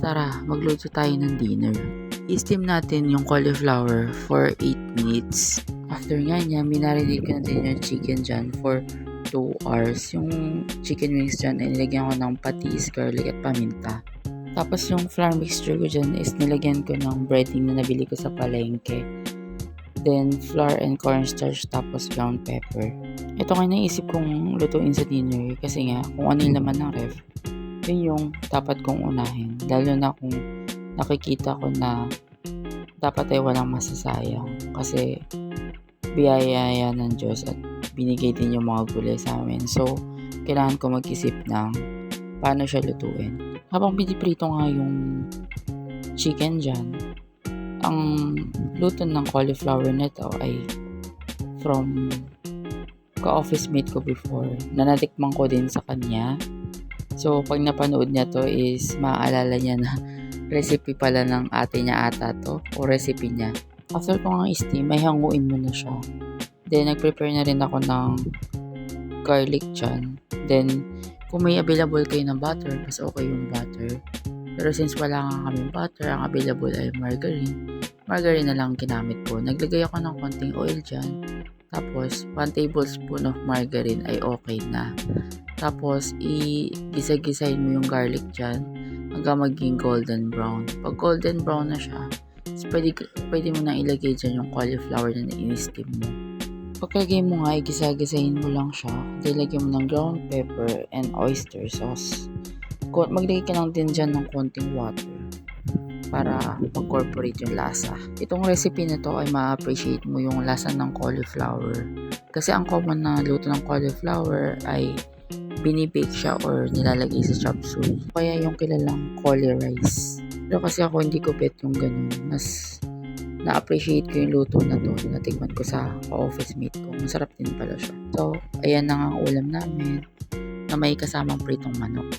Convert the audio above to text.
Tara, magluto tayo ng dinner. I-steam natin yung cauliflower for 8 minutes. After nga niya, minarinate ko natin yung chicken dyan for 2 hours. Yung chicken wings dyan ay nilagyan ko ng patis, garlic at paminta. Tapos yung flour mixture ko dyan is nilagyan ko ng breading na nabili ko sa palengke. Then flour and cornstarch tapos ground pepper. Ito nga naisip kong lutuin sa dinner kasi nga kung ano yung laman ng ref, yun yung dapat kong unahin. Lalo na kung nakikita ko na dapat ay walang masasayang kasi biyaya yan ng Diyos at binigay din yung mga gulay sa amin. So, kailangan ko mag-isip ng paano siya lutuin. Habang piniprito nga yung chicken dyan, ang luto ng cauliflower nito ay from ka-office mate ko before na natikman ko din sa kanya. So, pag napanood niya to is maaalala niya na recipe pala ng ate niya ata to o recipe niya. After ko nga steam, may hanguin mo na siya. Then, nag-prepare na rin ako ng garlic dyan. Then, kung may available kayo ng butter, mas okay yung butter. Pero since wala nga kaming butter, ang available ay margarine. Margarine na lang ginamit ko. Naglagay ako ng konting oil dyan. Tapos, 1 tablespoon of margarine ay okay na. Tapos, i-gisa-gisahin mo yung garlic dyan hanggang maging golden brown. Pag golden brown na siya, pwede mo na ilagay dyan yung cauliflower na in-steam mo. Pagkalagay mo nga, i-gisa-gisahin mo lang siya. Ilagay mo ng ground pepper and oyster sauce. Maglagay ka lang din dyan ng konting water para mag-incorporate yung lasa. Itong recipe na to ay ma-appreciate mo yung lasa ng cauliflower. Kasi ang common na luto ng cauliflower ay binibake siya or nilalagay sa chop suey. Kaya yung kilalang cauli rice. Pero kasi ako hindi ko bet yung ganun. Mas na-appreciate ko yung luto na to. Natikman ko sa office mate ko. Masarap din pala siya. So, ayan na nga ang ulam namin na may kasamang pritong manok.